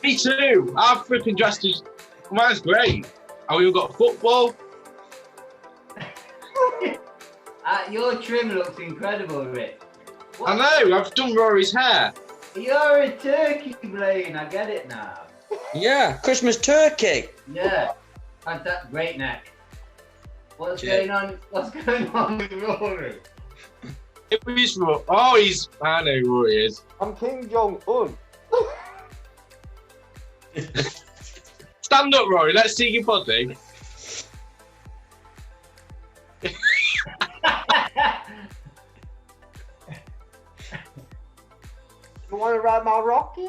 Me too. I've freaking dressed as. Mine's great. Oh, we've got football. Your trim looks incredible, Rick. What? I know. I've done Rory's hair. You're a turkey, Blaine. I get it now. Yeah, Christmas turkey. Yeah, fantastic. Great neck. What's going on? What's going on with Rory? Who's Rory? Oh, he's. I know who he is. I'm King Jong-un. Stand up, Rory. Let's see your body. You want to ride my Rocky?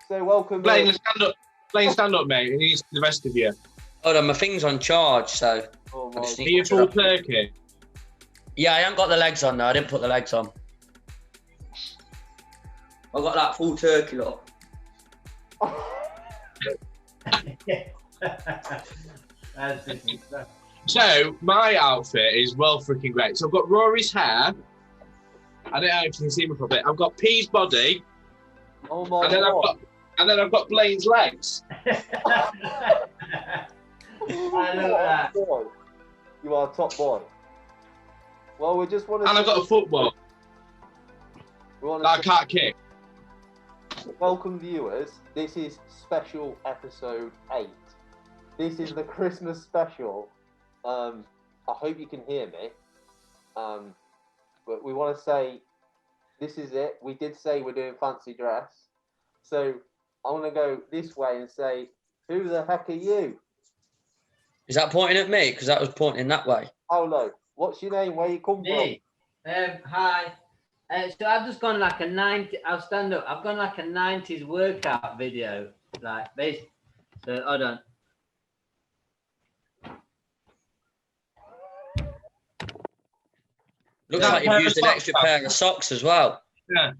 So welcome. Blaine, stand up. Blaine, stand up, mate. And he's the rest of you. Hold on, my thing's on charge, so. Oh, I just Are need you to full drop it. turkey? Yeah, I haven't got the legs on though. I didn't put the legs on. I've got that full turkey look. So my outfit is well freaking great. So I've got Rory's hair. I don't know if you can see me properly. I've got P's body. Oh my and then God. I've got Blaine's legs. I love that. Boy. You are a top boy. Well, we just want to. And I've got a football that I can't kick. Welcome, viewers. This is special episode 8. This is the Christmas special. I hope you can hear me. But we want to say this is it. We did say we're doing fancy dress. So I want to go this way and say, who the heck are you? Is that pointing at me? Because that was pointing that way. Paolo, what's your name? Where you come Me. Hi. So I've just gone like a 90. I'll stand up. I've gone like a 90s workout video, like this. So hold on. Looks like you've used an extra pair of socks as well. Yeah.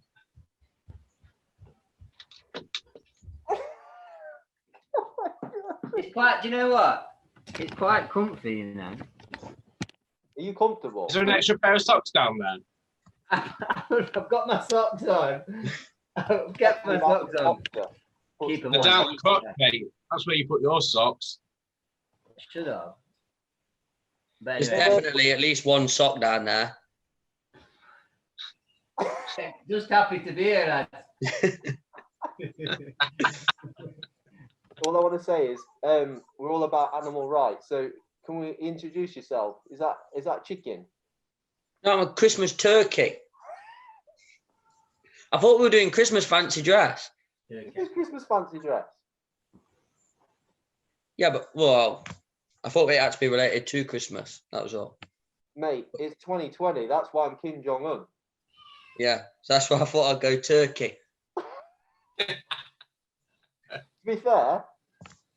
It's quite. Do you know what? It's quite comfy, you know. Are you comfortable? Is there an extra pair of socks down there? I've got my socks on. I've kept my socks on. Keep them They're on. down the crook, mate. That's where you put your socks. Should have. But There's anyway, definitely at least one sock down there. just happy to be here, lads. All I want to say is we're all about animal rights. So can we introduce yourself? Is that chicken? No, I'm a Christmas turkey. I thought we were doing Christmas fancy dress. It's Christmas fancy dress. Yeah, but, well, I thought it had to be related to Christmas. That was all. Mate, it's 2020. That's why I'm Kim Jong-un. Yeah, so that's why I thought I'd go turkey. To be fair,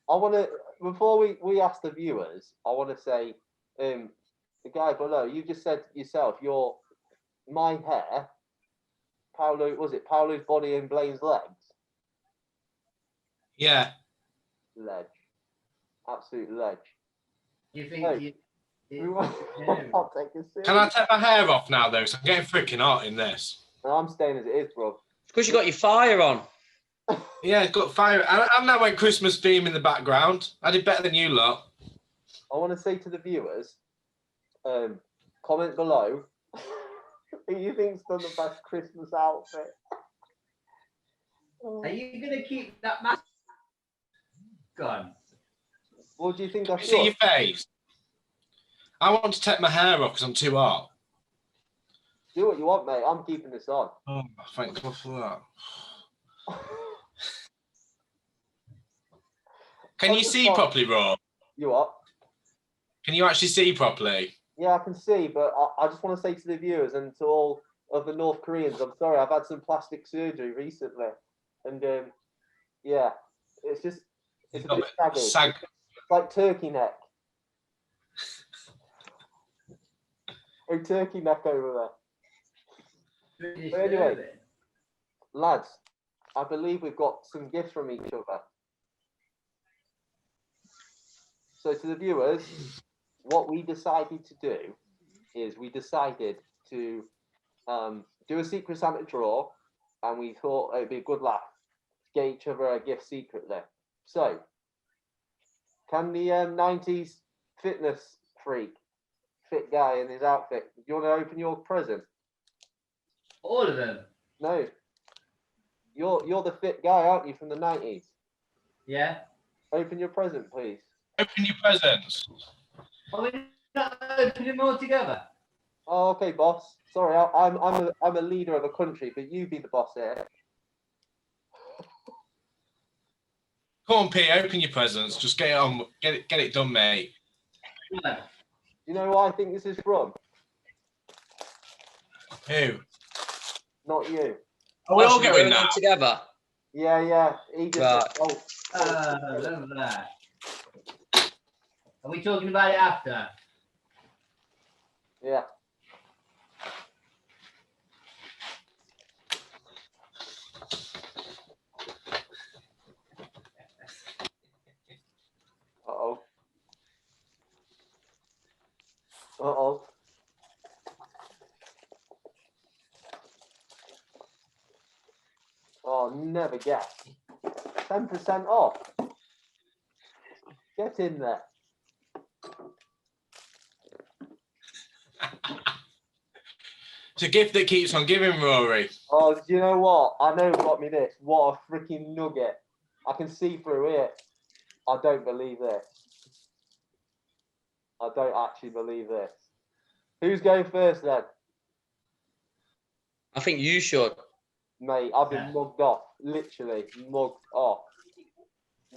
I want to, before we ask the viewers, I want to say, the guy below, you just said yourself, you're my hair, Paolo, was it Paolo's body and Blaine's legs? Yeah. Ledge. Absolute ledge. Do you think No. I'll take it serious. Can I take my hair off now, though? So I'm getting freaking hot in this. No, I'm staying as it is, bro. It's because you got your fire on. Yeah, it's got fire. And now went Christmas theme in the background. I did better than you lot. I want to say to the viewers, comment below who you think's done the best Christmas outfit. Are you going to keep that mask on? What do you think I See should? your face. I want to take my hair off because I'm too hot. Do what you want, mate. I'm keeping this on. Oh, thank God for that. Can you see properly, Rob? You what? Can you actually see properly? Yeah, I can see, but I just want to say to the viewers and to all of the North Koreans, I'm sorry, I've had some plastic surgery recently. And yeah, it's a bit saggy. It's like turkey neck. A turkey neck over there. But anyway, lads, I believe we've got some gifts from each other. So to the viewers, what we decided to do is we decided to do a Secret Santa draw, and we thought it'd be a good laugh to get each other a gift secretly. So, can the 90s fitness freak, fit guy in his outfit, do you want to open your present? All of them? No. You're the fit guy, aren't you, from the 90s? Yeah. Open your present, please. Open your presents. Are we not opening them all together? Oh, okay, boss. Sorry, I'm a leader of a country, but you be the boss here. Come on, P, open your presents. Just get it on. Get it done, mate. No. You know who I think this is from? Who? Not you. Are we all So we're going now? together. Yeah. He just. Right. Love that. Are we talking about it after? Yeah. Uh-oh. Uh-oh. Oh, never guess. 10% off. Get in there. It's a gift that keeps on giving, Rory. Oh, do you know what? I know who got me this. What a freaking nugget. I can see through it. I don't believe this. I don't actually believe this. Who's going first then? I think you should. Mate, I've been mugged off. Literally mugged off.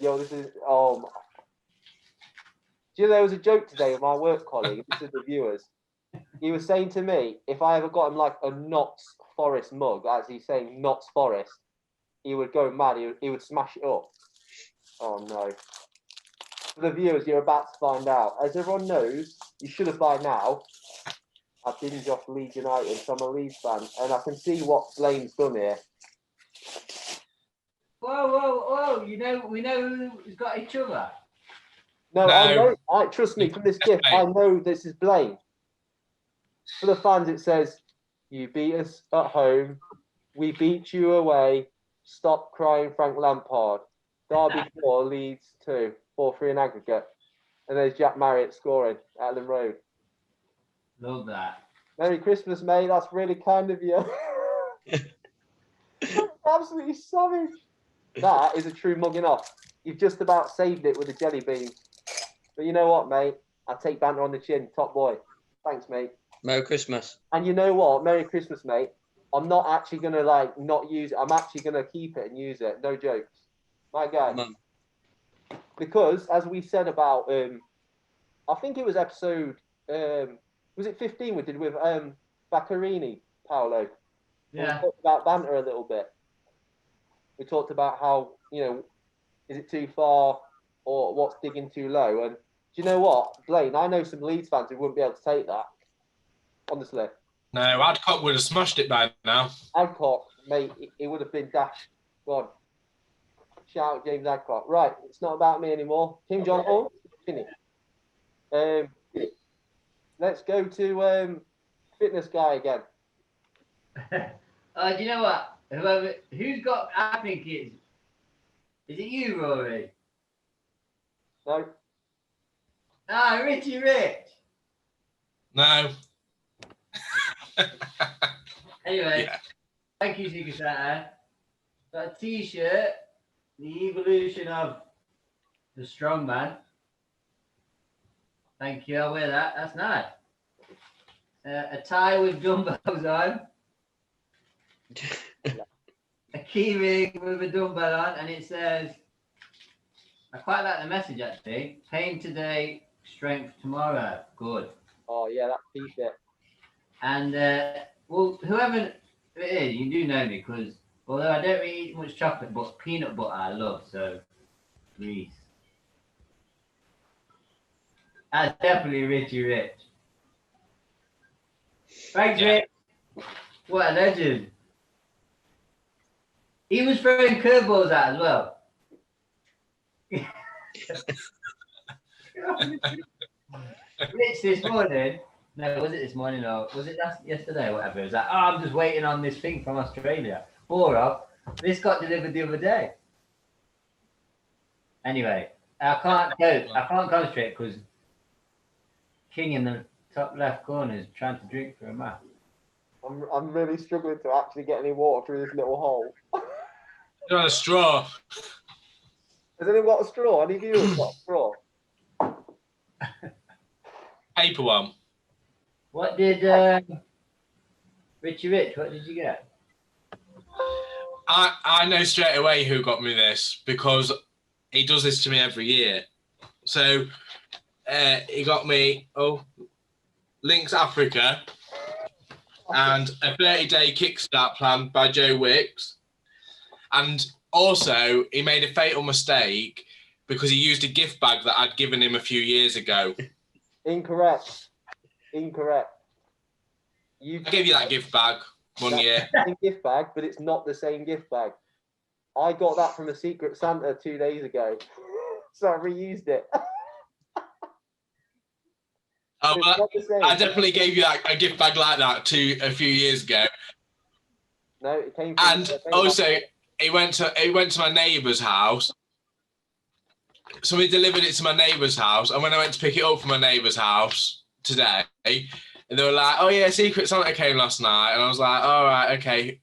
Yo, this is... Oh, do you know, there was a joke today with my work colleague. This is the viewers. He was saying to me, if I ever got him like a Knott's Forest mug, as he's saying Knott's Forest, he would go mad. He would smash it up. Oh no. For the viewers, you're about to find out. As everyone knows, you should have by now, I binge off Leeds United, so I'm a Leeds fan, and I can see what Blaine's done here. Whoa. We know who's got each other. No, No. I know. Trust me, from this gift, I know this is Blaine. For the fans, it says, "You beat us at home, we beat you away. Stop crying, Frank Lampard. Derby 4, Leeds 2, 4-3 in aggregate." And there's Jack Marriott scoring at Ellen Road. Love that. Merry Christmas, mate. That's really kind of you. Absolutely savage. That is a true mugging off. You've just about saved it with a jelly bean. But you know what, mate? I take banter on the chin. Top boy. Thanks, mate. Merry Christmas. And you know what? Merry Christmas, mate. I'm not actually going to, like, not use it. I'm actually going to keep it and use it. No jokes. My guy. Mum. Because, as we said about, I think it was episode, was it 15 we did with Baccarini, Paolo? Yeah. We talked about banter a little bit. We talked about how, you know, is it too far or what's digging too low? And do you know what, Blaine? I know some Leeds fans who wouldn't be able to take that. Honestly. No, Hancock would have smashed it by now. Hancock, mate, it would have been dashed. Go on. Shout out James Hancock. Right, it's not about me anymore. Kim John Hall, finish. Let's go to fitness guy again. Do you know what? Who's got admin kids? Is it you, Rory? No. Richie Rich. No. Anyway, Yeah. thank you, Secret Santa. Got a t-shirt, the evolution of the strongman. Thank you, I'll wear that. That's nice. A tie with dumbbells on. A key ring with a dumbbell on, and it says, I quite like the message actually. Pain today, strength tomorrow. Good. Oh yeah, that t-shirt. And well, whoever it is, you do know me because although I don't really eat much chocolate, but peanut butter I love. So, Reese. That's definitely Richie Rich. Thanks, Yeah. Rich. What a legend. He was throwing curveballs out as well. Rich this morning, No, was it this morning or was it yesterday or whatever? It was like, oh, I'm just waiting on this thing from Australia. This got delivered the other day. Anyway, I can't concentrate because King in the top left corner is trying to drink for a map. I'm really struggling to actually get any water through this little hole. You're on a straw. Has anyone got a straw? Any of you have got a straw? Paper one. What did Richie Rich? What did you get? I know straight away who got me this because he does this to me every year. So he got me Links Africa and a 30-day kickstart plan by Joe Wicks. And also he made a fatal mistake because he used a gift bag that I'd given him a few years ago. Incorrect. I gave you that gift bag one year. A gift bag, but it's not the same gift bag. I got that from a Secret Santa 2 days ago, so I reused it. Oh, I definitely gave you a gift bag like that a few years ago. No, it came from. And also, it went to my neighbour's house. Somebody delivered it to my neighbour's house, and when I went to pick it up from my neighbour's house today, and they were like, "Oh yeah, Secret Santa came last night," and I was like, "All right, okay,"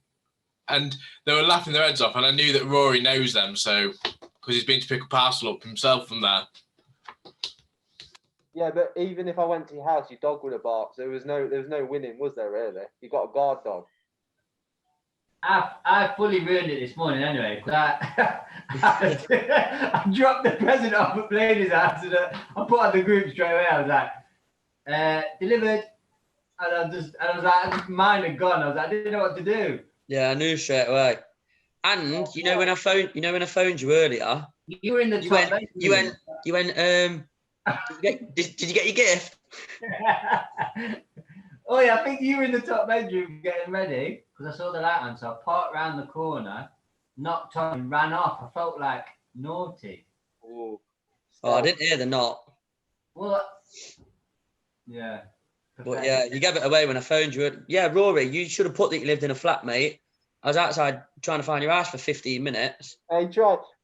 and they were laughing their heads off, and I knew that Rory knows them, so because he's been to pick a parcel up himself from there. Yeah, but even if I went to your house, your dog would have barked. So there was no winning, was there? Really? You got a guard dog. I fully ruined it this morning anyway. I dropped the present off at Blaine's house and I put on the group straight away. I was like, delivered. And I was like, mine had gone. I was like, I didn't know what to do. Yeah, I knew straight away. And you know when I phoned you earlier, you were in the top. You went. Did you get your gift? Oh yeah, I think you were in the top bedroom getting ready because I saw the light on, so I parked around the corner, knocked on, and ran off. I felt like naughty. Ooh. Oh, I didn't hear the knock. Well, yeah. But yeah, you gave it away when I phoned you. Yeah, Rory, you should have put that you lived in a flat, mate. I was outside trying to find your house for 15 minutes. Hey,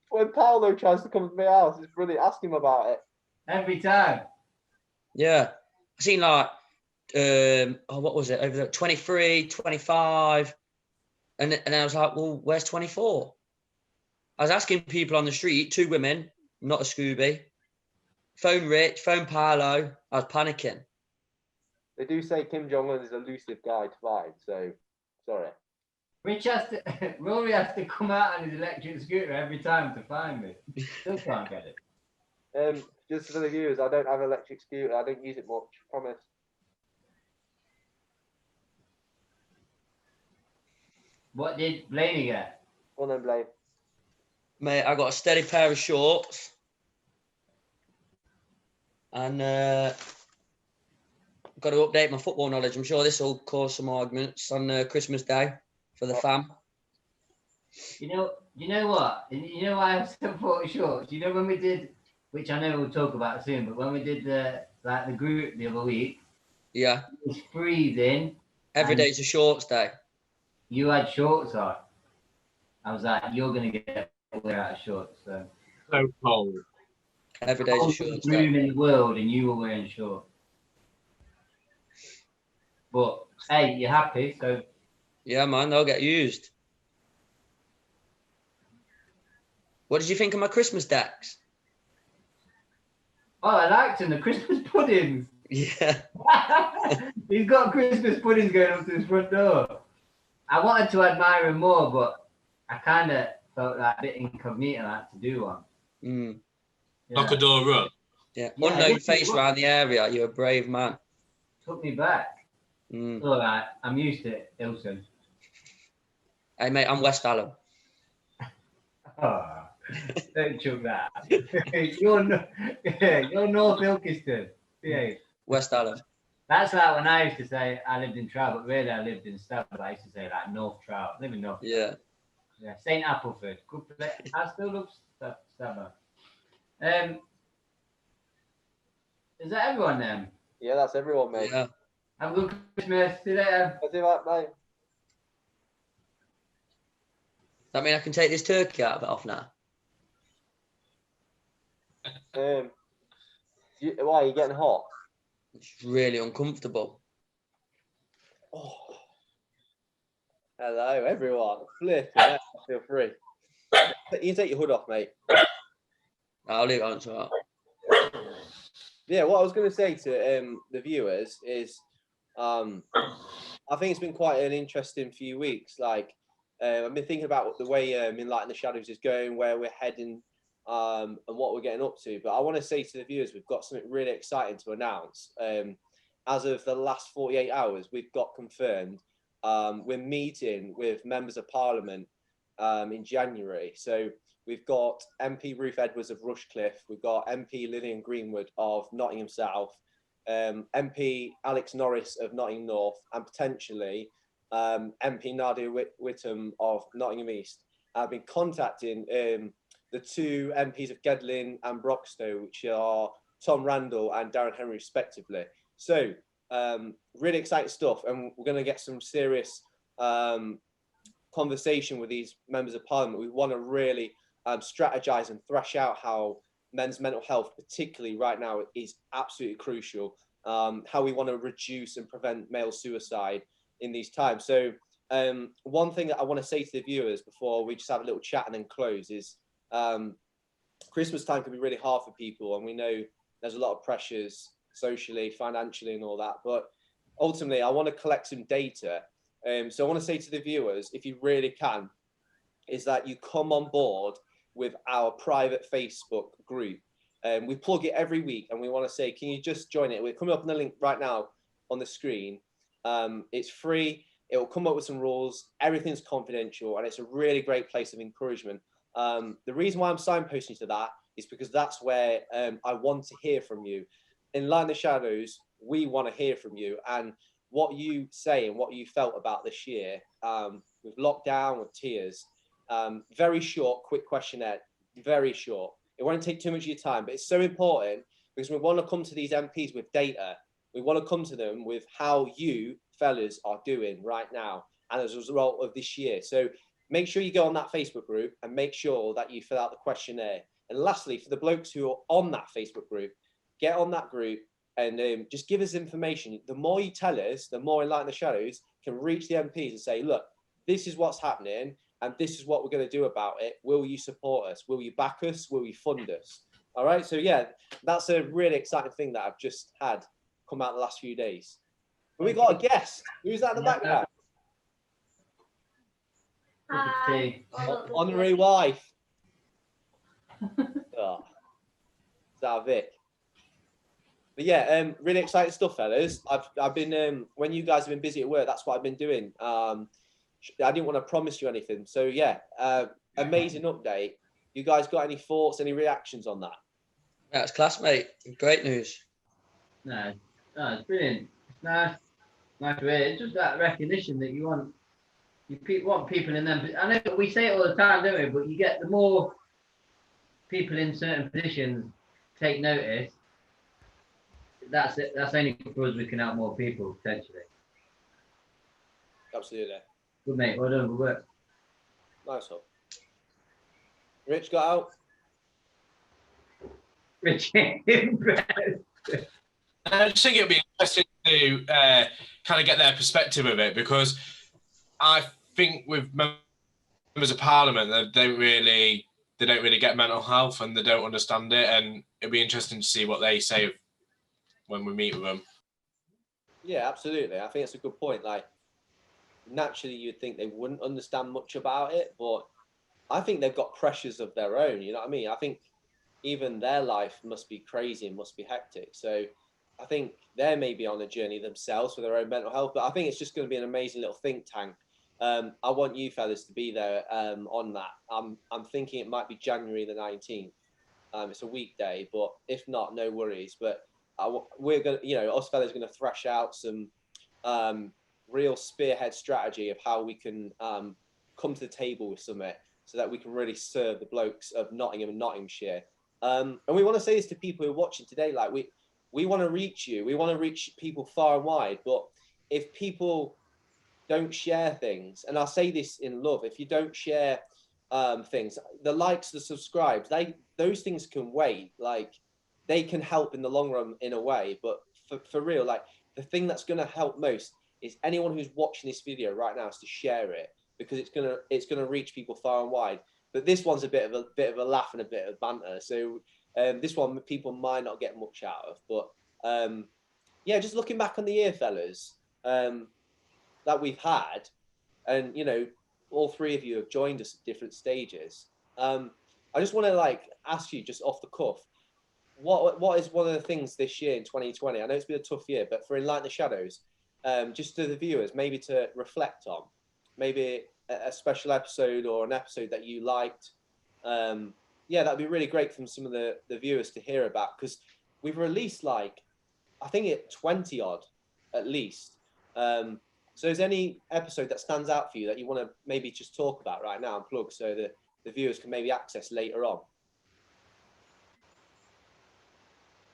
when Paolo tries to come to my house, it's brilliant. Ask him about it. Every time. Yeah. I seen like, what was it? Over there, 23, 25. And I was like, well, where's 24? I was asking people on the street, 2 women, not a Scooby. Phone Rich, phone Paolo. I was panicking. They do say Kim Jong-un is an elusive guy to find, so sorry. Rory has to come out on his electric scooter every time to find me. Still can't get it. Just for the viewers, I don't have an electric scooter. I don't use it much, promise. What did Blaine get? Well then, Blaine. Mate, I got a steady pair of shorts. And got to update my football knowledge. I'm sure this will cause some arguments on Christmas Day for the fam. You know what? You know why I have 40 shorts? You know when we did, which I know we'll talk about soon, but when we did the group the other week, yeah, it was freezing. Every day's a shorts day. You had shorts on. I was like, you're gonna get wear out of shorts. So cold. Every day's a shorts day. Room in the world, and you were wearing shorts. But hey, you're happy, so yeah, man, they'll get used. What did you think of my Christmas decks? Oh, I liked them. The Christmas puddings. Yeah. He's got Christmas puddings going up to his front door. I wanted to admire him more, but I kind of felt like a bit incognito like to do one. Mm. Yeah. Knock a door up. Yeah. Unknown face around the area. You're a brave man. Took me back. Mm. All right, I'm used to it, Ilson. Hey, mate, I'm West Hallam. Oh, don't chuck that. you're North Ilkeston. Yeah. West Hallam. That's like when I used to say I lived in Trout, but really I lived in Stafford. I used to say like North Trout. I live in North. Yeah. Yeah. St. Appleford. Good place. I still love Stafford. Is that everyone then? Yeah, that's everyone, mate. Yeah. Have a good Christmas. See you later. I'll do that, mate. That mean I can take this turkey out of it off now? Why are you getting hot? It's really uncomfortable. Oh. Hello, everyone. Flipping out. Feel free. You can take your hood off, mate. I'll leave it on to that. Yeah, what I was going to say to the viewers is, I think it's been quite an interesting few weeks. Like, I've been thinking about the way Enlighten The Shadows is going, where we're heading, and what we're getting up to. But I want to say to the viewers, we've got something really exciting to announce. As of the last 48 hours, we've got confirmed we're meeting with members of Parliament in January. So we've got MP Ruth Edwards of Rushcliffe, we've got MP Lillian Greenwood of Nottingham South, MP Alex Norris of Nottingham North, and potentially MP Nadia Whittam of Nottingham East. I've been contacting the two MPs of Gedling and Broxtowe, which are Tom Randall and Darren Henry respectively. So really exciting stuff, and we're going to get some serious conversation with these members of Parliament. We want to really strategize and thrash out how men's mental health, particularly right now, is absolutely crucial. How we want to reduce and prevent male suicide in these times. So one thing that I want to say to the viewers before we just have a little chat and then close is Christmas time can be really hard for people, and we know there's a lot of pressures socially, financially, and all that. But ultimately, I want to collect some data. So I want to say to the viewers, if you really can, is that you come on board with our private Facebook group. We plug it every week, and we want to say, can you just join it? We're coming up on the link right now on the screen. It's free. It will come up with some rules. Everything's confidential, and it's a really great place of encouragement. The reason why I'm signposting to that is because that's where I want to hear from you. Enlighten The Shadows, we want to hear from you and what you say and what you felt about this year with lockdown, with tears. Very short, quick questionnaire, very short. It won't take too much of your time, but it's so important because we want to come to these MPs with data. We want to come to them with how you fellas are doing right now and as a result of this year. So make sure you go on that Facebook group and make sure that you fill out the questionnaire. And lastly, for the blokes who are on that Facebook group, get on that group and just give us information. The more you tell us, the more Enlighten The Shadows can reach the MPs and say, look, this is what's happening and this is what we're going to do about it. Will you support us? Will you back us? Will you fund us? All right. So, yeah, that's a really exciting thing that I've just had come out the last few days. But we got a guest. Who's that in the background? Hi. Honorary wife. Oh, is that Vic? But yeah, really exciting stuff, fellas. I've been when you guys have been busy at work, that's what I've been doing. I didn't want to promise you anything. So yeah, amazing update. You guys got any thoughts, any reactions on that? That's class, mate. Great news. No, it's brilliant. It's nice to hear. It's just that recognition that you want. Want people in them. I know we say it all the time, don't we? But you get the more people in certain positions take notice. That's it. That's only for us. We can help more people potentially. Absolutely. Good mate. Well done. Good work. Nice one. Rich got out. Rich. I just think it'd be interesting to kind of get their perspective of it, because I think with members of Parliament, they don't really get mental health and they don't understand it, and it'd be interesting to see what they say when we meet with them. Yeah, absolutely. I think it's a good point. Like, naturally, you'd think they wouldn't understand much about it, but I think they've got pressures of their own. You know what I mean? I think even their life must be crazy and must be hectic. So I think they're maybe on a journey themselves for their own mental health. But I think it's just going to be an amazing little think tank. I want you fellas to be there on that. I'm thinking it might be January the 19th. It's a weekday, but if not, no worries. But we're going to, us fellas are going to thrash out some real spearhead strategy of how we can come to the table with something so that we can really serve the blokes of Nottingham and Nottinghamshire. And we want to say this to people who are watching today, like we want to reach you. We want to reach people far and wide. But if people don't share things, and I say this in love, if you don't share things, the likes, the subscribes, those things can wait. Like, they can help in the long run in a way, but for real, like, the thing that's going to help most is anyone who's watching this video right now is to share it, because it's gonna reach people far and wide. But this one's a bit of a laugh and a bit of banter, so this one people might not get much out of. But yeah, just looking back on the year, fellas, that we've had, and you know, all three of you have joined us at different stages. I just want to like ask you, just off the cuff, what is one of the things this year in 2020? I know it's been a tough year, but for Enlighten the Shadows, just to the viewers, maybe to reflect on, maybe a special episode or an episode that you liked. Yeah, that'd be really great from some of the viewers to hear about, because we've released like, I think 20 odd at least. So is there any episode that stands out for you that you want to maybe just talk about right now and plug, so that the viewers can maybe access later on?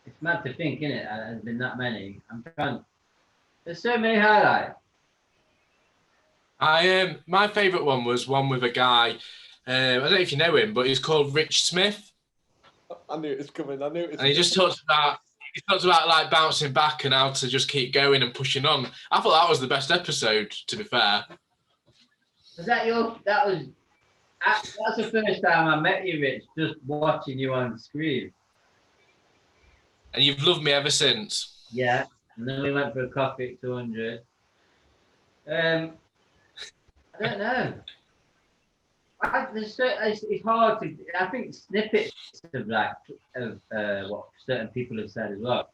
It's mad to think, isn't it? There's been that many. I'm trying. There's so many highlights. My favourite one was one with a guy. I don't know if you know him, but he's called Rich Smith. I knew it was coming. I knew it was. And he just talks about like bouncing back and how to just keep going and pushing on. I thought that was the best episode, to be fair. Was that your? That's the first time I met you, Rich. Just watching you on screen. And you've loved me ever since. Yeah, and then we went for a coffee at 200. I don't know. It's hard to. I think snippets of what certain people have said as well.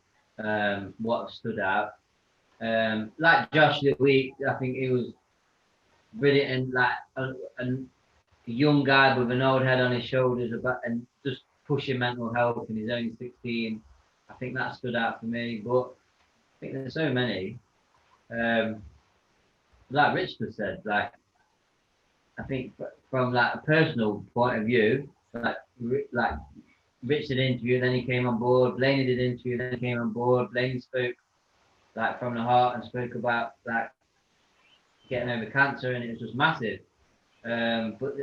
What stood out. Like Josh the week, I think he was brilliant, and like a young guy with an old head on his shoulders and just pushing mental health, and he's only 16. I think that stood out for me, but I think there's so many. Like Rich just said, like, I think from like a personal point of view, like Rich did an interview, then he came on board. Blaine did an interview, then he came on board. Blaine spoke like from the heart and spoke about like getting over cancer, and it was just massive. But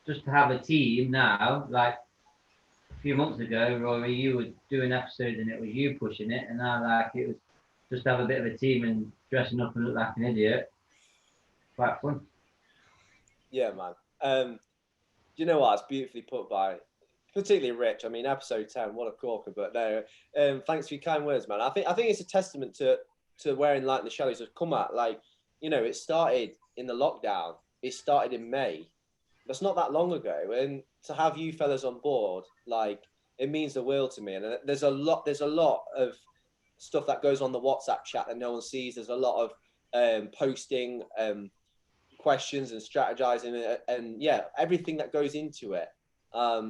just to have a team now, like a few months ago, Rory, you were doing episodes and it was you pushing it, and now like it was just have a bit of a team and dressing up and look like an idiot. Quite fun. Yeah, man. Do you know what? It's beautifully put by, particularly Rich. I mean, episode 10, what a corker! But no, thanks for your kind words, man. I think it's a testament to where Enlighten the Shadows has come at. Like, you know, it started in the lockdown. It started in May. That's not that long ago, and to have you fellas on board, like, it means the world to me. And there's a lot of stuff that goes on the WhatsApp chat that no one sees. There's a lot of posting, questions and strategizing, and yeah, everything that goes into it. I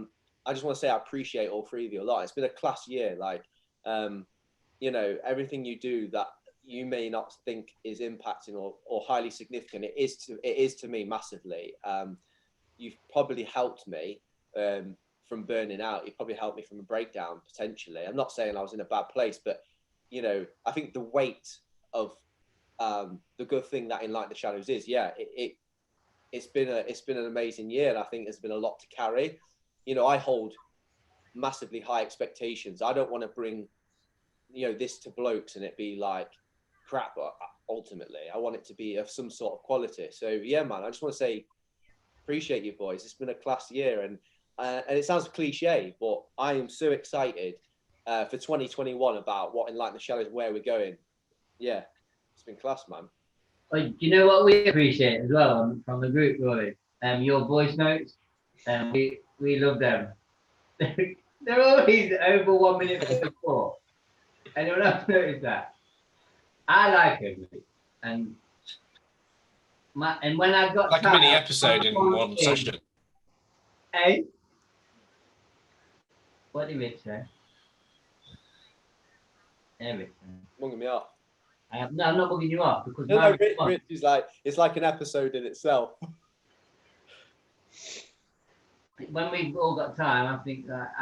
just want to say I appreciate all three of you a lot. It's been a class year. Like, you know, everything you do that you may not think is impacting or highly significant, it is to me massively. You've probably helped me from burning out. You've probably helped me from a breakdown, potentially. I'm not saying I was in a bad place, but you know, I think the weight of the good thing that Enlighten the Shadows is, yeah, it's been an amazing year, and I think there's been a lot to carry. You know, I hold massively high expectations. I don't want to bring, you know, this to blokes and it be like crap. Ultimately, I want it to be of some sort of quality. So yeah, man, I just want to say appreciate you boys. It's been a class year, and it sounds cliche, but I am so excited for 2021 about what Enlighten the Shadows, where we're going. Yeah, it's been class, man. Well, do you know what we appreciate as well from the group, Rory? Your voice notes, and we love them. They're always over 1 minute before. Anyone else notice that? I like them, and when I got like a mini episode in one session. Hey, what did Rich say? Hey, Rich. Mugging me off. No, I'm not mugging you off because no, Rich is like, it's like an episode in itself. When we've all got time, I think that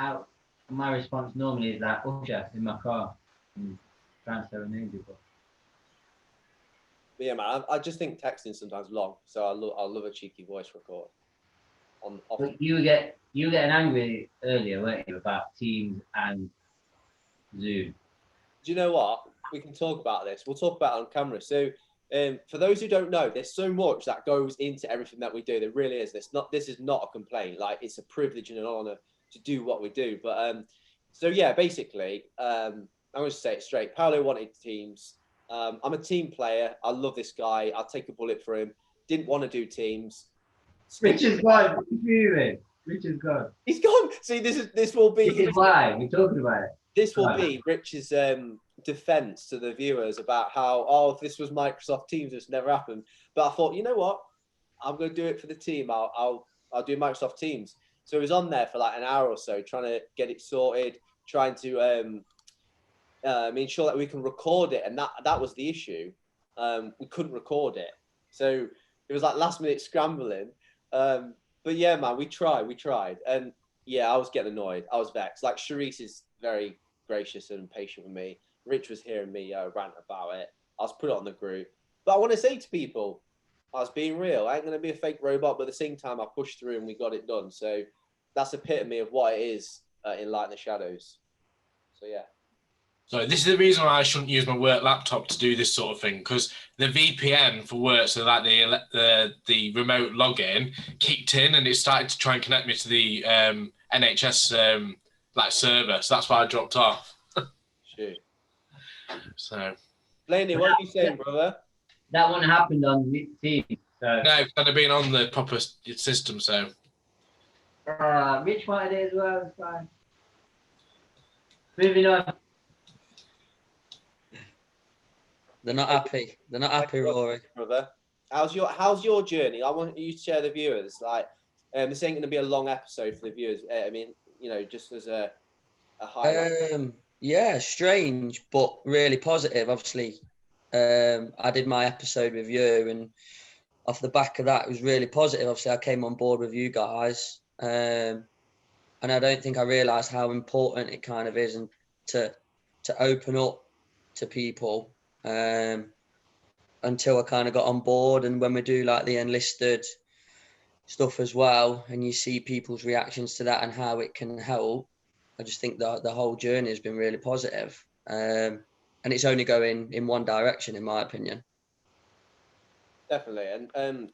my response normally is like, Usher in my car and transfer a name people. But yeah, man, I just think texting sometimes long, so I love a cheeky voice record. But you were getting angry earlier, weren't you, about Teams and Zoom? Do you know what? We can talk about this. We'll talk about it on camera. So, for those who don't know, there's so much that goes into everything that we do. There really is. This is not a complaint. Like, it's a privilege and an honor to do what we do. But so yeah, basically, I'm going to say it straight. Paolo wanted Teams. I'm a team player. I love this guy. I'll take a bullet for him. Didn't want to do Teams. Richard's gone. Richard's gone. He's gone. See, this will be. This is why we're talking about it. This will be Rich's defense to the viewers about how, oh, if this was Microsoft Teams, this never happened. But I thought, you know what? I'm going to do it for the team. I'll do Microsoft Teams. So he was on there for like an hour or so, trying to get it sorted, trying to ensure that we can record it, and that was the issue. We couldn't record it, so it was like last minute scrambling. But yeah, man, we tried, and yeah, I was getting annoyed. I was vexed. Like, Charisse is very gracious and patient with me. Rich was hearing me rant about it. I was put it on the group, but I want to say to people, I was being real. I ain't gonna be a fake robot, but at the same time, I pushed through and we got it done. So that's epitome of what it is in Enlighten The Shadows. So yeah. So this is the reason why I shouldn't use my work laptop to do this sort of thing, because the VPN for work, so that the remote login kicked in and it started to try and connect me to the NHS like server. So that's why I dropped off. Shoot. So, Blaine, what are you saying, brother? That one happened on Teams. So. No, it's kind of been on the proper system. So. Rich wanted it as well. It's fine. Moving on. They're not happy. They're not happy, Rory. Brother, how's your journey? I want you to share the viewers. Like, this ain't going to be a long episode for the viewers. I mean, you know, just as a highlight. Yeah, strange, but really positive. Obviously, I did my episode with you, and off the back of that, it was really positive. Obviously, I came on board with you guys, and I don't think I realised how important it kind of is, and to open up to people. Until I kind of got on board, and when we do like the enlisted stuff as well, and you see people's reactions to that and how it can help, I just think that the whole journey has been really positive. And it's only going in one direction, in my opinion. Definitely. And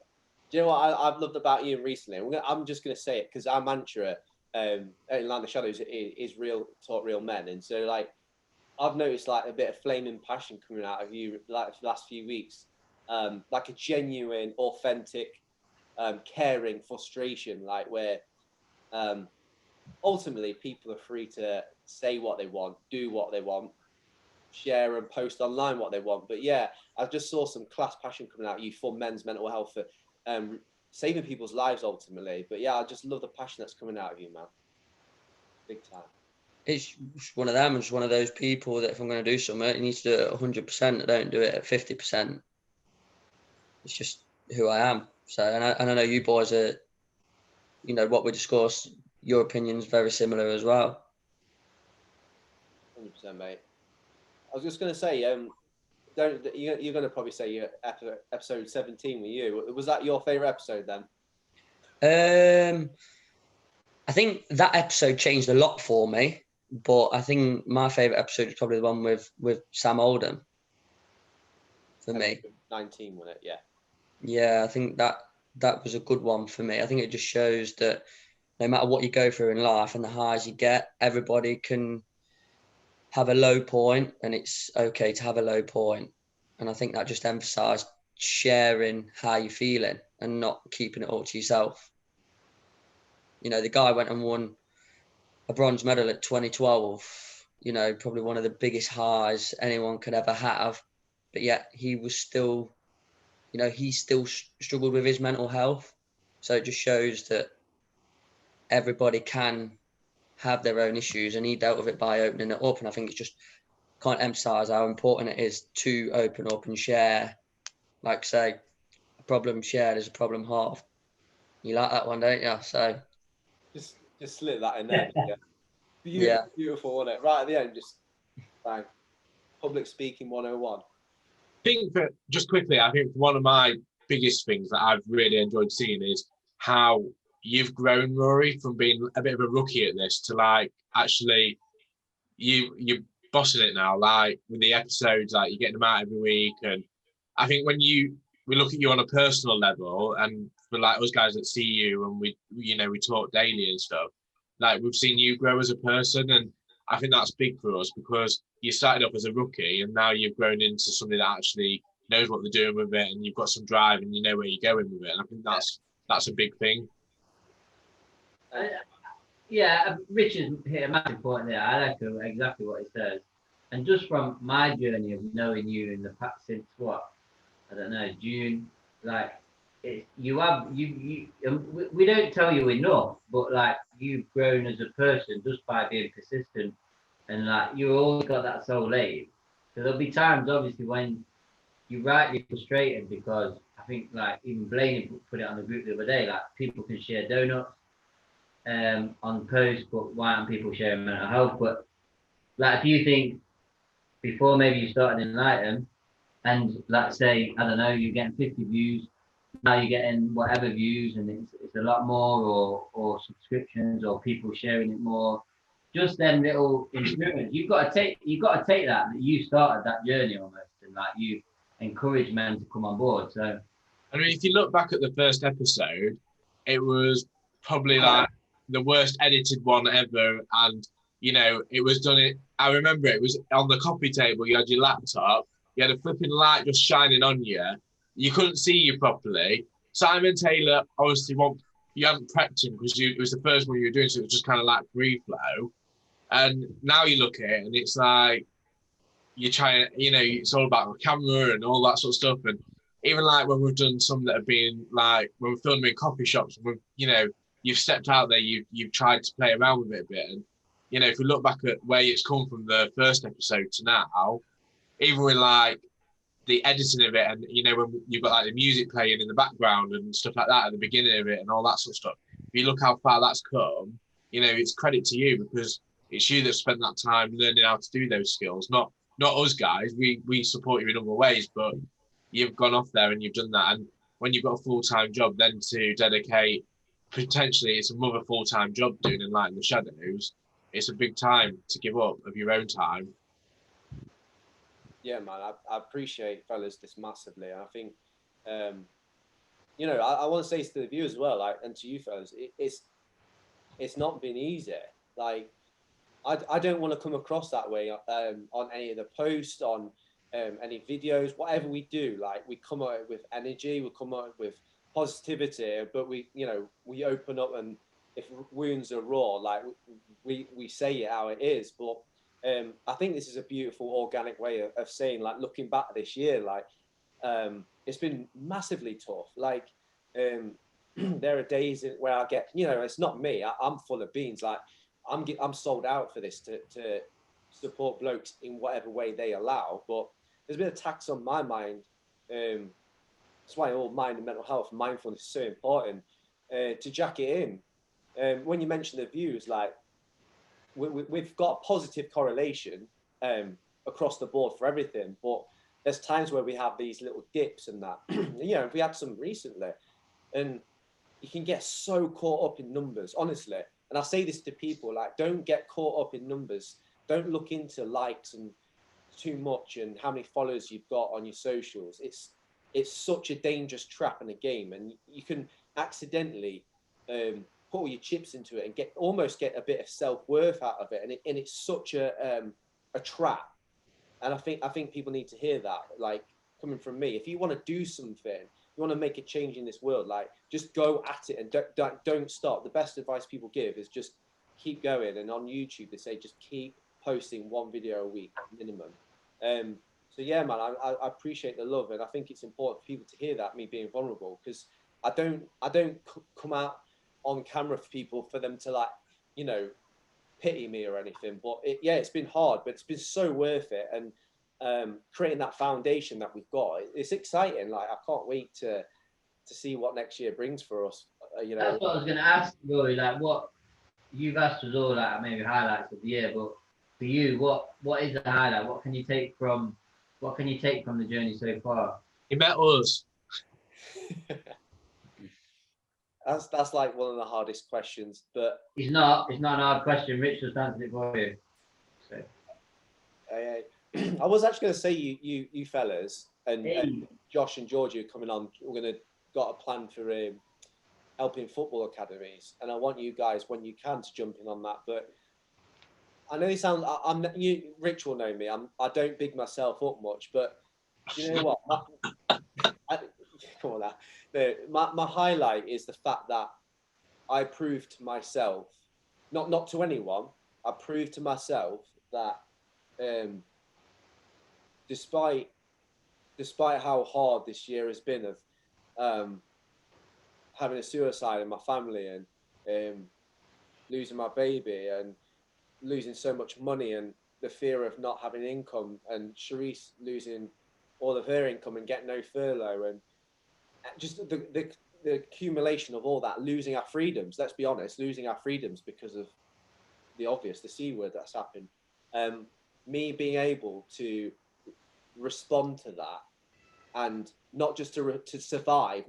do you know what I've loved about you recently? I'm just going to say it because our mantra in Enlighten The Shadows is real, taught real men. And so, like, I've noticed like a bit of flaming passion coming out of you like the last few weeks, like a genuine, authentic, caring frustration, like where ultimately people are free to say what they want, do what they want, share and post online what they want. But yeah, I just saw some class passion coming out of you for men's mental health, for saving people's lives ultimately. But yeah, I just love the passion that's coming out of you, man. Big time. It's one of them. It's one of those people that if I'm going to do something, you need to do it at 100%. I don't do it at 50%. It's just who I am. So, and I know you boys are, you know, what we discussed, your opinion's very similar as well. 100%, mate. I was just going to say, you're going to probably say your episode 17 with you. Was that your favourite episode then? I think that episode changed a lot for me. But I think my favourite episode is probably the one with Sam Oldham. For me. 19, wasn't it? Yeah. Yeah, I think that was a good one for me. I think it just shows that no matter what you go through in life and the highs you get, everybody can have a low point, and it's okay to have a low point. And I think that just emphasised sharing how you're feeling and not keeping it all to yourself. You know, the guy went and won a bronze medal at 2012, you know, probably one of the biggest highs anyone could ever have. But yet he was still, you know, he still struggled with his mental health. So it just shows that everybody can have their own issues, and he dealt with it by opening it up. And I think it's just can't emphasize how important it is to open up and share. Like say, a problem shared is a problem halved. You like that one, don't you? So just slip that in there. Yeah. Beautiful, beautiful, wasn't it? Right at the end, just bang. Public speaking 101. I think that just quickly, I think one of my biggest things that I've really enjoyed seeing is how you've grown, Rory, from being a bit of a rookie at this to like actually you're bossing it now, like with the episodes, like you're getting them out every week. And I think when we look at you on a personal level, and for like us guys that see you and we talk daily and stuff, like we've seen you grow as a person, and I think that's big for us because you started off as a rookie and now you've grown into somebody that actually knows what they're doing with it, and you've got some drive and you know where you're going with it. And I think that's a big thing. Yeah, Richard's hit a massive point there. I echo exactly what he says. And just from my journey of knowing you in the past since what, I don't know, June, like we don't tell you enough, but like you've grown as a person just by being persistent, and like you always got that soul aid. So there'll be times obviously when you're rightly frustrated because I think like even Blaine put it on the group the other day, like people can share donuts on posts, but why aren't people sharing mental health? But like if you think before maybe you started Enlighten and let's say, I don't know, you're getting 50 views, now you're getting whatever views and it's a lot more or subscriptions or people sharing it more. Just them little improvements. You've got to take that you started that journey almost and like you encourage men to come on board. So I mean, if you look back at the first episode, it was probably like the worst edited one ever, and it was done. I remember it was on the coffee table. You had your laptop, you had a flipping light just shining on you. You couldn't see you properly. Simon Taylor obviously you hadn't prepped him because it was the first one you were doing, so it was just kind of like free flow. And now you look at it, and it's like you're trying. It's all about the camera and all that sort of stuff, and even like when we've done some that have been like when we're filming in coffee shops, you've stepped out there, you've tried to play around with it a bit. And, if we look back at where it's come from the first episode to now, even with like the editing of it and, when you've got like the music playing in the background and stuff like that at the beginning of it and all that sort of stuff, if you look how far that's come, it's credit to you because it's you that spent that time learning how to do those skills, not us guys. We support you in other ways, but you've gone off there and you've done that. And when you've got a full-time job, then to dedicate, potentially it's another full-time job doing Enlighten the Shadows, it's a big time to give up of your own time. Yeah, man, I appreciate fellas this massively. And I think, I want to say to the viewers as well, like, and to you fellas, it's not been easy. Like, I don't want to come across that way on any of the posts, on any videos, whatever we do. Like, we come out with energy, we come out with positivity, but we open up, and if wounds are raw, like we say it how it is. But I think this is a beautiful organic way of saying, like, looking back this year, like it's been massively tough. Like there are days where I get, it's not me. I'm full of beans. Like I'm sold out for this to support blokes in whatever way they allow. But there's been a tax on my mind. That's why all mind and mental health and mindfulness is so important to jack it in. When you mention the views, like we've got a positive correlation across the board for everything, but there's times where we have these little dips and that. We had some recently, and you can get so caught up in numbers, honestly. And I say this to people, like, don't get caught up in numbers. Don't look into likes and too much and how many followers you've got on your socials. It's such a dangerous trap in a game, and you can accidentally put all your chips into it and almost get a bit of self-worth out of it, and it's such a trap. And I think people need to hear that, like, coming from me. If you want to do something, you want to make a change in this world, like, just go at it and don't stop. The best advice people give is just keep going. And on YouTube they say just keep posting one video a week minimum. So yeah, man, I appreciate the love, and I think it's important for people to hear that, me being vulnerable, because I don't come out on camera for people for them to, like, pity me or anything. But it's been hard, but it's been so worth it. And creating that foundation that we've got, it's exciting. Like, I can't wait to see what next year brings for us. That's what I was going to ask, Rory. Like, what you've asked us all like maybe highlights of the year, but for you, what is the highlight? What can you take from the journey so far? He met us. That's like one of the hardest questions, but It's not an hard question. Rich just answered it for you. So. I was actually going to say you fellas and, Hey. and Josh and Georgie are coming on. We're going to got a plan for helping football academies, and I want you guys when you can to jump in on that. But I know you sound. Rich will know me. I don't big myself up much, but do you know what? Come on now. No, my highlight is the fact that I proved to myself, not to anyone, I proved to myself that despite how hard this year has been of having a suicide in my family and losing my baby and losing so much money and the fear of not having income and Charisse losing all of her income and getting no furlough and just the accumulation of all that, losing our freedoms, let's be honest, losing our freedoms because of the obvious, the C word that's happened. Me being able to respond to that and not just to survive,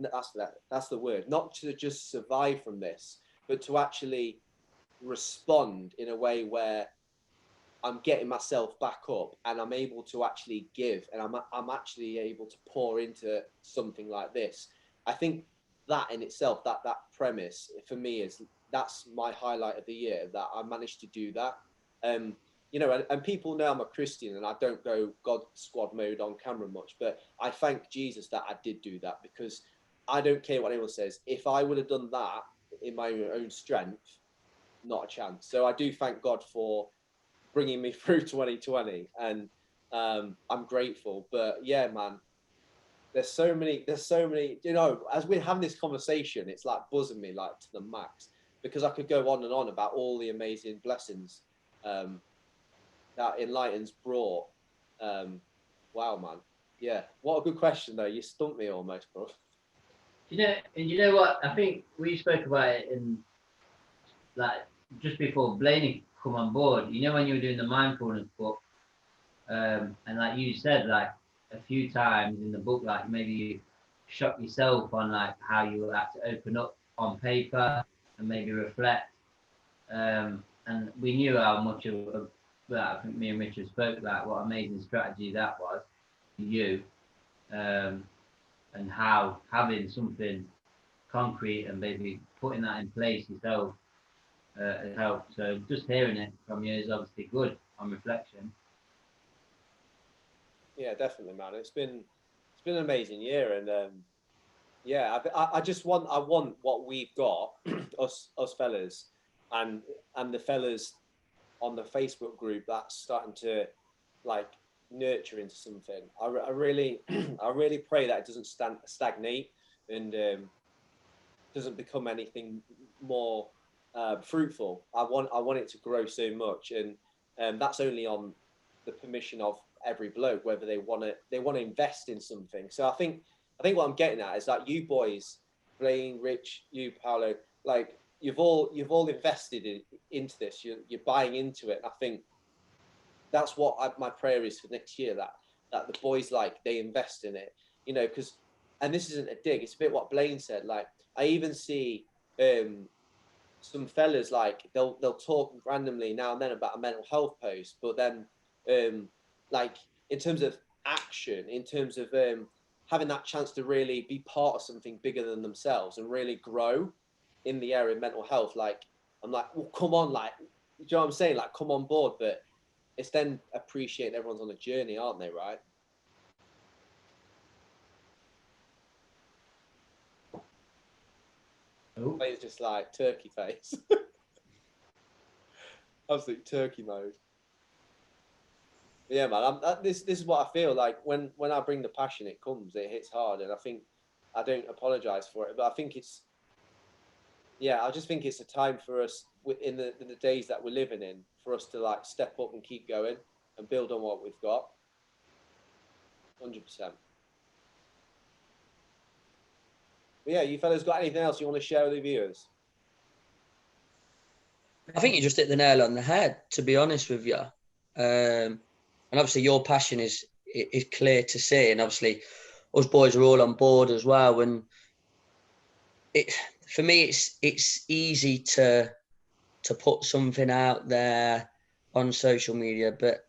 that's the word, not to just survive from this, but to actually respond in a way where I'm getting myself back up and I'm able to actually give and I'm actually able to pour into something like this. I think that in itself, that premise for me that's my highlight of the year, that I managed to do that. You know, and people know I'm a Christian and I don't go God squad mode on camera much, but I thank Jesus that I did do that, because I don't care what anyone says. If I would have done that in my own strength, not a chance. So I do thank God for bringing me through 2020, and I'm grateful. But yeah, man, there's so many, you know, as we're having this conversation, it's like buzzing me like to the max, because I could go on and on about all the amazing blessings that Enlighten's brought. Wow, man. Yeah, what a good question though. You stumped me almost, bro. You know what? I think we spoke about it in like just before Blaine come on board. You know, when you were doing the mindfulness book, and like you said, like a few times in the book, like maybe you shocked yourself on like how you had to open up on paper and maybe reflect. And we knew how much of that. I think me and Richard spoke about what amazing strategy that was for you, and how having something concrete and maybe putting that in place yourself has helped. So just hearing it from you is obviously good on reflection. Yeah, definitely, man. It's been an amazing year, and yeah, I want what we've got, us fellas, and the fellas on the Facebook group that's starting to like nurture into something. I really I really pray that it doesn't stagnate and doesn't become anything more fruitful. I want it to grow so much, and that's only on the permission of every bloke, whether they want to invest in something. So I think what I'm getting at is that you boys, Blaine, Rich, you, Paolo, like you've all invested into this. You're buying into it. And I think that's what my prayer is for next year. That the boys, like, they invest in it. You know, because, and this isn't a dig. It's a bit what Blaine said. Like, I even see some fellas, like they'll talk randomly now and then about a mental health post, but then like in terms of action, in terms of having that chance to really be part of something bigger than themselves and really grow in the area of mental health, like I'm like, well, come on, like, do you know what I'm saying? Like, come on board. But it's then appreciating everyone's on a journey, aren't they? Right? Oh. It's just like turkey face. Absolute turkey mode. Yeah, man. This is what I feel like when I bring the passion. It comes, it hits hard, and I think I don't apologize for it. But I think it's, yeah, I just think it's a time for us in the days that we're living in, for us to like step up and keep going and build on what we've got. 100%. But yeah, you fellas got anything else you want to share with the viewers? I think you just hit the nail on the head, to be honest with you. And obviously your passion is clear to see, and obviously us boys are all on board as well. And for me, it's easy to put something out there on social media, but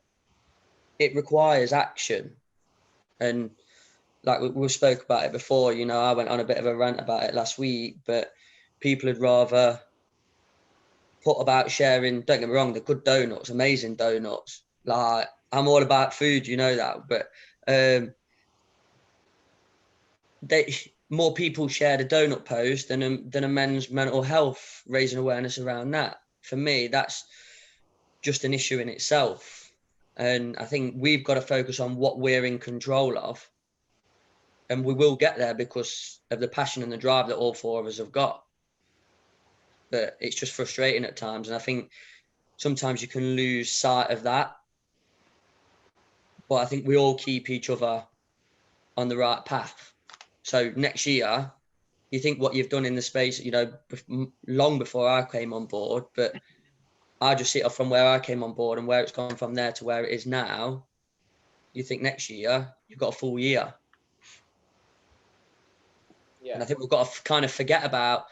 it requires action. And like we spoke about it before, you know, I went on a bit of a rant about it last week, but people would rather put about sharing, don't get me wrong, the good donuts, amazing donuts. Like, I'm all about food, you know that, but more people shared a donut post than a men's mental health, raising awareness around that. For me, that's just an issue in itself. And I think we've got to focus on what we're in control of. And we will get there because of the passion and the drive that all four of us have got. But it's just frustrating at times. And I think sometimes you can lose sight of that. But I think we all keep each other on the right path. So next year, you think what you've done in the space, you know, long before I came on board, but I just see it from where I came on board and where it's gone from there to where it is now. You think next year, you've got a full year. Yeah. And I think we've got to kind of forget about,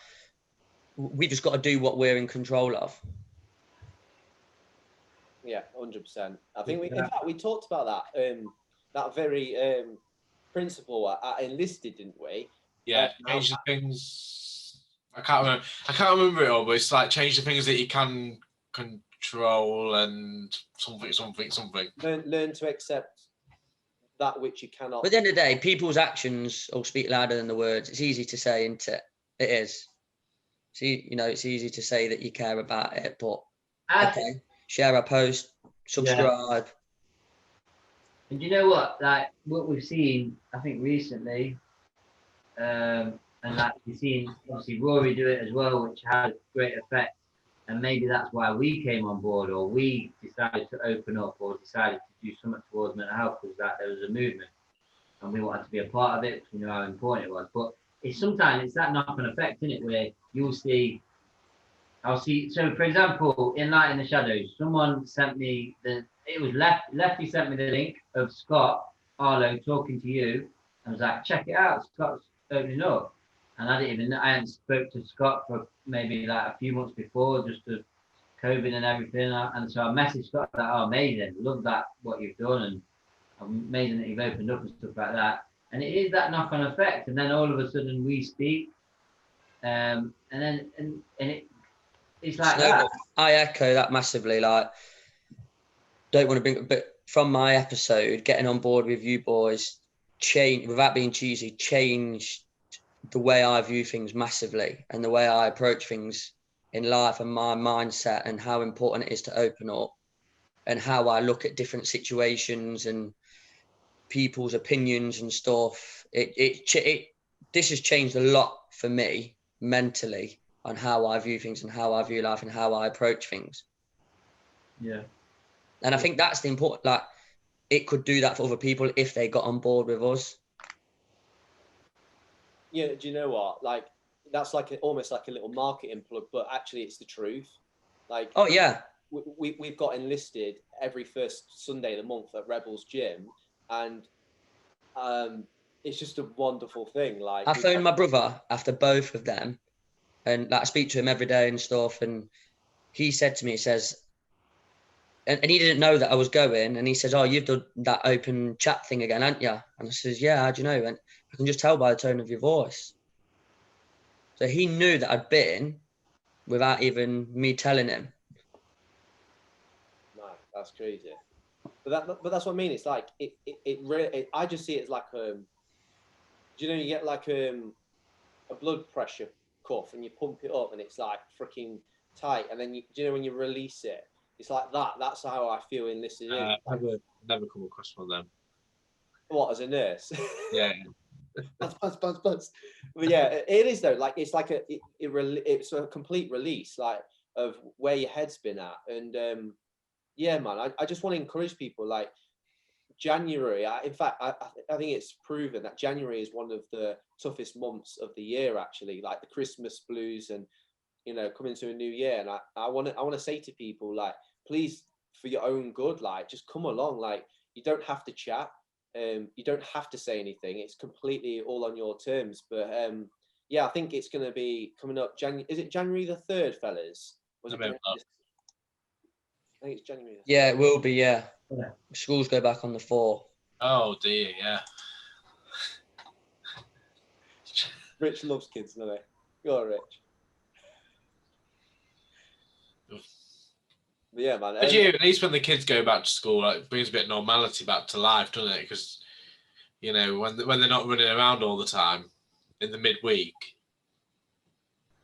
we just got to do what we're in control of. Yeah, 100%. I think in fact, we talked about that, that very principle at Enlisted, didn't we? Yeah, change the things. I can't remember it all, but it's like change the things that you can control and something. Learn to accept that which you cannot. But at the end of the day, people's actions will speak louder than the words. It's easy to say, isn't it? It is. See, you know, it's easy to say that you care about it, but okay, share a post, subscribe. Yeah. And you know what? Like what we've seen, I think recently, and like we've seen obviously Rory do it as well, which had great effect. And maybe that's why we came on board, or we decided to open up, or decided to do something towards mental health, was that there was a movement, and we wanted to be a part of it because we knew how important it was. But it's sometimes it's that knock-on effect, isn't it, where you'll see. I'll see. So, for example, Enlighten The Shadows, someone sent me it was Lefty sent me the link of Scott Paolo talking to you. I was like, check it out. Scott's opening up. And I hadn't spoke to Scott for maybe like a few months before, just of COVID and everything. And so I messaged Scott like, oh, amazing. Love that, what you've done. And amazing that you've opened up and stuff like that. And it is that knock-on effect. And then all of a sudden we speak. And it's like that. I echo that massively. Like, don't want to bring, but from my episode, getting on board with you boys, without being cheesy, changed the way I view things massively, and the way I approach things in life, and my mindset, and how important it is to open up, and how I look at different situations and people's opinions and stuff. This has changed a lot for me mentally on how I view things and how I view life and how I approach things. Yeah. And I think that's the important, like, it could do that for other people if they got on board with us. Yeah, do you know what? Like, that's like almost like a little marketing plug, but actually it's the truth. Like, oh yeah, we've got Enlisted every first Sunday of the month at Rebels Gym, and it's just a wonderful thing. Like, I phoned my brother after both of them, and like, I speak to him every day and stuff, and he said to me, he says, and he didn't know that I was going, and he says, oh, you've done that open chat thing again, haven't you? And I says, yeah, how do you know? And I can just tell by the tone of your voice. So he knew that I'd been without even me telling him. No, that's crazy. But that's what I mean. It's like it really. I just see it as like do you know, you get like a blood pressure cuff and you pump it up and it's like freaking tight, and then do you know when you release it, it's like that. That's how I feel in this. Never come across one of them. What, as a nurse? Yeah. Buzz. But yeah, it is though. Like, it's like it's a complete release, like, of where your head's been at. And yeah, man, I just want to encourage people. Like, January, in fact, I think it's proven that January is one of the toughest months of the year, actually. Like the Christmas blues and coming to a new year, and I want to say to people, like, please, for your own good, like, just come along. Like, you don't have to chat, you don't have to say anything. It's completely all on your terms. But yeah, I think it's going to be coming up. Is it January the 3rd, fellas? Was it? I think it's January. Yeah, it will be. Yeah. Schools go back on the 4th. Oh dear, yeah. Rich loves kids, doesn't he? You're Rich. But yeah, man. But at least when the kids go back to school, like, it brings a bit of normality back to life, doesn't it? Because when they're not running around all the time in the midweek.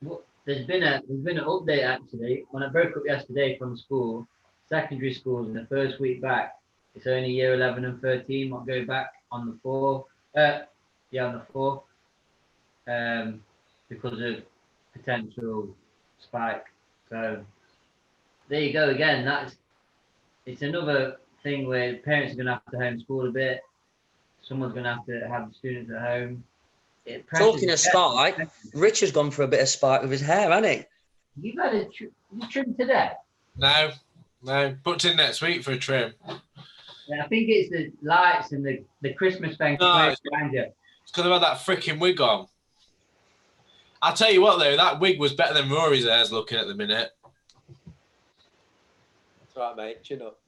Well, there's been an update actually. When I broke up yesterday from school, secondary schools in the first week back, it's only year 11 and 13 might go back on the 4th. On the 4th. Because of potential spike. So there you go again. It's another thing where parents are going to have to homeschool a bit. Someone's going to have the students at home. Talking of spike, Rich has gone for a bit of spike with his hair, hasn't he? You've had you trimmed today? No, booked in next week for a trim. Yeah, I think it's the lights and the Christmas thing. No, it's because I've had that freaking wig on. I'll tell you what though, that wig was better than Rory's hair's looking at the minute. That's right, mate. Chin up.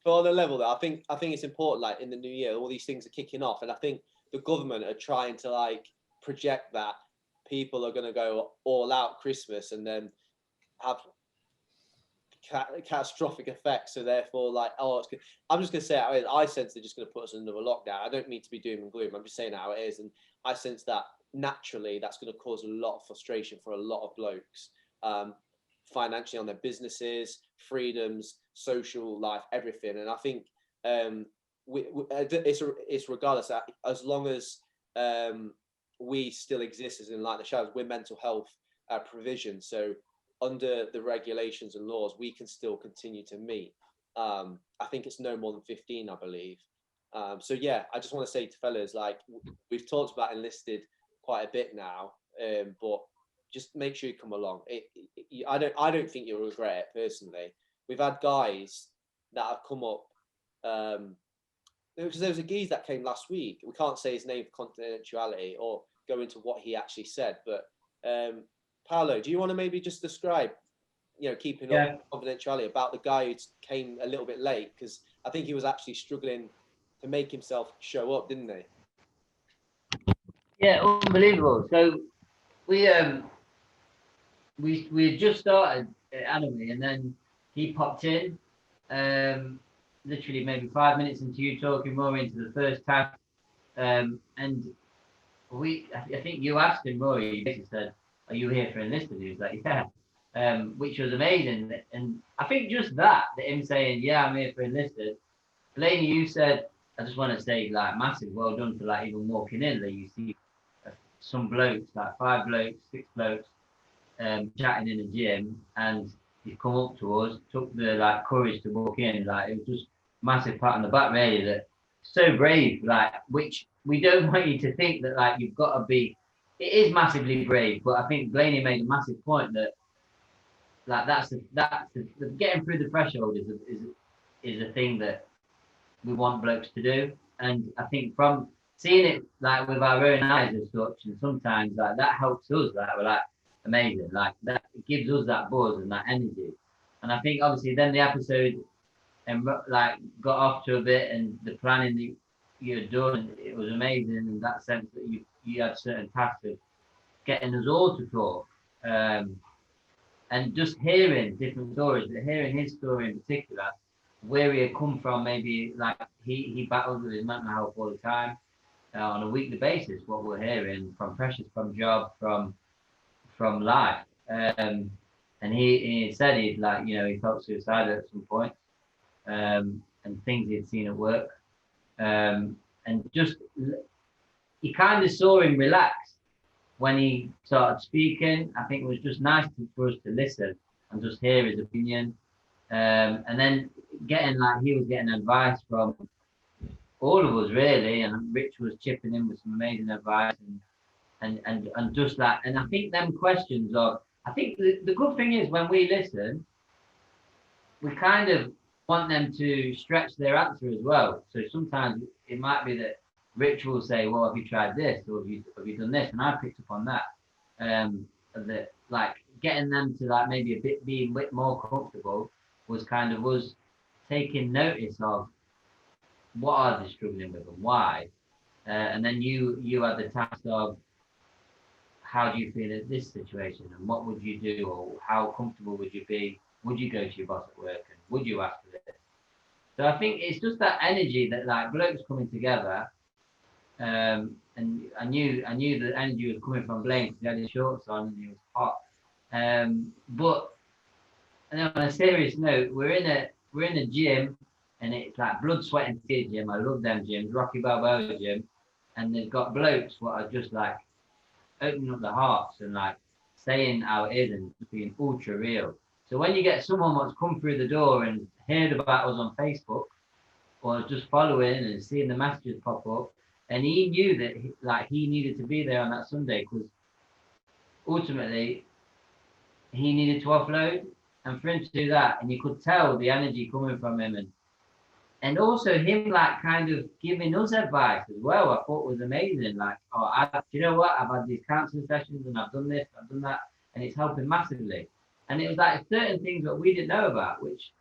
But on a level that I think it's important, like in the new year, all these things are kicking off, and I think the government are trying to like project that people are going to go all out Christmas and then have catastrophic effects. So therefore, like, I'm just going to say it. I sense they're just going to put us in another lockdown. I don't mean to be doom and gloom. I'm just saying how it is, and I sense that naturally that's going to cause a lot of frustration for a lot of blokes, financially, on their businesses, freedoms, social life, everything. And I think it's regardless that as long as we still exist as Enlighten The Shadows, we're mental health provision. So under the regulations and laws, we can still continue to meet. I think it's no more than 15, I believe. So yeah, I just want to say to fellas, like, we've talked about enlisted quite a bit now, but just make sure you come along. I don't think you'll regret it personally. We've had guys that have come up, because there was a geese that came last week. We can't say his name for confidentiality or go into what he actually said, but Paolo, do you want to maybe just describe, keeping up confidentiality about the guy who came a little bit late? Because I think he was actually struggling to make himself show up, didn't he? Yeah, unbelievable. So we had just started, hadn't we? And then he popped in, literally maybe 5 minutes into you talking, more into the first task, and I think you asked him, Rory, he basically said, "Are you here for enlisted?" He was like, "Yeah," which was amazing. And I think just that him saying, "Yeah, I'm here for enlisted." Blaine, you said, I just want to say, like, massive well done for like even walking in. Like, you see some blokes, like 5 blokes, 6 blokes, chatting in a gym, and he's come up to us, took the like courage to walk in. Like, it was just massive pat on the back, really. That so brave, like, which we don't want you to think that like you've got to be. It is massively brave, but I think Blaney made a massive point that like that's the getting through the threshold is a thing that we want blokes to do. And I think from seeing it like with our own eyes and such, and sometimes like that helps us, like we're like amazing, like that gives us that buzz and that energy. And I think obviously then the episode and like got off to a bit, and the planning that you had done, it was amazing in that sense that you had certain tasks of getting us all to talk, and just hearing different stories, but hearing his story in particular, where he had come from, maybe like he battled with his mental health all the time, on a weekly basis, what we're hearing from pressures, from job, from life, and he said he'd like, he felt suicidal at some point, and things he'd seen at work, and just you kind of saw him relax when he started speaking. I think it was just nice for us to listen and just hear his opinion, and then he was getting advice from all of us really, and Rich was chipping in with some amazing advice, and just that. And I think them questions are, I think the good thing is when we listen, we kind of want them to stretch their answer as well. So sometimes it might be that Rich will say, well, have you tried this? Or have you done this? And I picked up on that. That like getting them to like maybe a bit being a bit more comfortable was kind of us taking notice of what are they struggling with and why. And then you had the task of how do you feel in this situation and what would you do, or how comfortable would you be? Would you go to your boss at work and would you ask for this? So I think it's just that energy that like blokes coming together. And I knew the energy was coming from Blaine because he had his shorts on and he was hot. But and then on a serious note, we're in a gym and it's like blood, sweat and tears gym. I love them gyms, Rocky Balboa gym, and they've got blokes what are just like opening up their hearts and like saying how it is and being ultra real. So when you get someone that's come through the door and heard about us on Facebook or just following and seeing the messages pop up, and he knew that he needed to be there on that Sunday because ultimately he needed to offload, and for him to do that, and you could tell the energy coming from him, and also him like kind of giving us advice as well. I thought was amazing. Like, you know what? I've had these counselling sessions and I've done this, I've done that, and it's helping massively. And it was like certain things that we didn't know about, which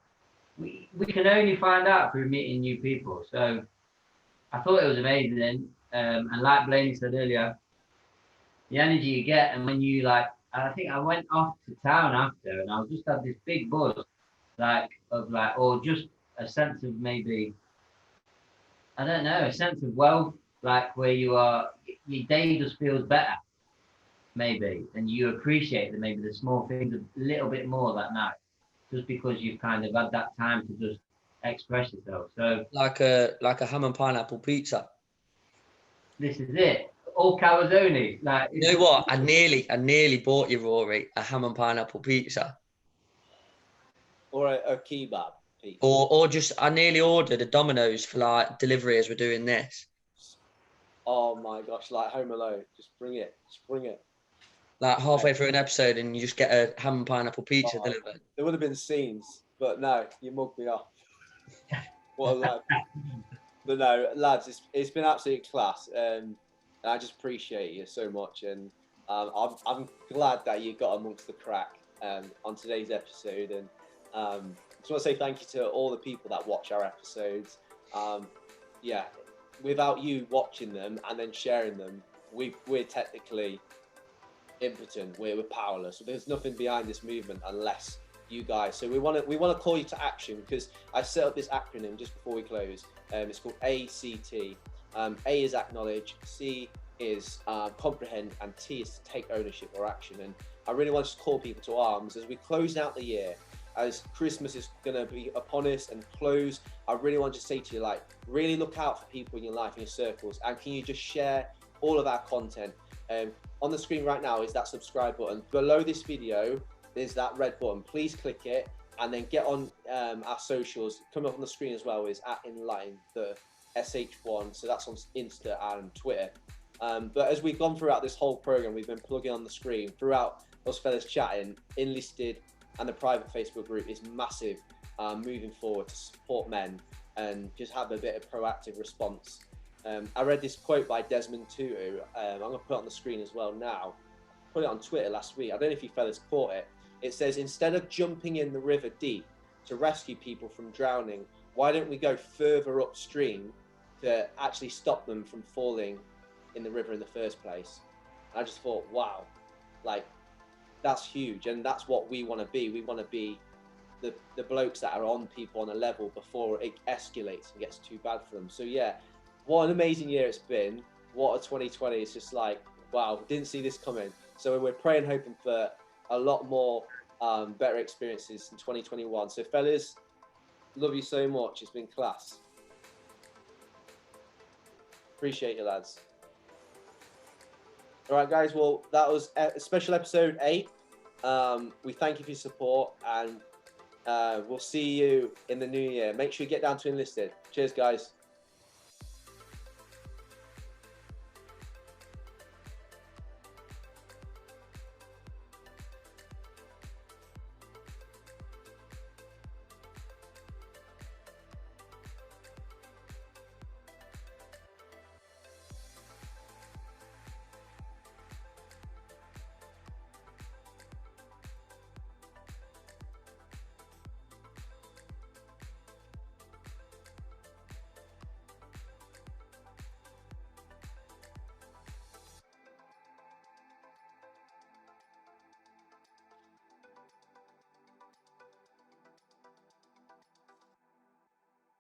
we can only find out through meeting new people. So I thought it was amazing. And like Blaine said earlier, the energy you get, and when you like, I think I went off to town after, and I was just had this big buzz, or just a sense of maybe, I don't know, a sense of wealth, like where you are, your day just feels better, maybe, and you appreciate that maybe the small things a little bit more that night, just because you've kind of had that time to just express yourself. So like a ham and pineapple pizza. This is it. All calzone. Like, You know what? I nearly bought you, Rory, a ham and pineapple pizza. Or a kebab pizza. Or just I nearly ordered a Domino's for like delivery as we're doing this. Oh my gosh, like Home Alone. Just bring it. Like halfway through an episode and you just get a ham and pineapple pizza delivered. There would have been scenes, but no, you mugged me off. What a lad. But no, lads, it's been absolute class. And I just appreciate you so much. And I'm glad that you got amongst the crack on today's episode. And I just want to say thank you to all the people that watch our episodes. Yeah, without you watching them and then sharing them, we're technically impotent. We're powerless. So there's nothing behind this movement unless you guys. So we want to call you to action, because I set up this acronym just before we close. It's called ACT. A is acknowledge, C is comprehend, and T is to take ownership or action. And I really want to call people to arms as we close out the year, as Christmas is going to be upon us and close. I really want to say to you, like, really look out for people in your life, in your circles, and can you just share all of our content? On the screen right now is that subscribe button. Below this video is that red button. Please click it and then get on our socials. Coming up on the screen as well is at Enlighten The SH1. So that's on Insta and Twitter. But as we've gone throughout this whole program, we've been plugging on the screen throughout us fellas chatting. Enlisted and the private Facebook group is massive, moving forward to support men and just have a bit of proactive response. I read this quote by Desmond Tutu. I'm going to put it on the screen as well now. Put it on Twitter last week. I don't know if you fellas caught it. It says, instead of jumping in the river deep to rescue people from drowning, why don't we go further upstream to actually stop them from falling in the river in the first place? And I just thought, wow, like, that's huge. And that's what we want to be. We want to be the blokes that are on people on a level before it escalates and gets too bad for them. So yeah, what an amazing year it's been. What a 2020. It's just like, wow, didn't see this coming. So we're praying, hoping for a lot more better experiences in 2021. So fellas, love you so much. It's been class. Appreciate you, lads. All right, guys. Well, that was a special episode 8. We thank you for your support, and we'll see you in the new year. Make sure you get down to Enlisted. Cheers, guys.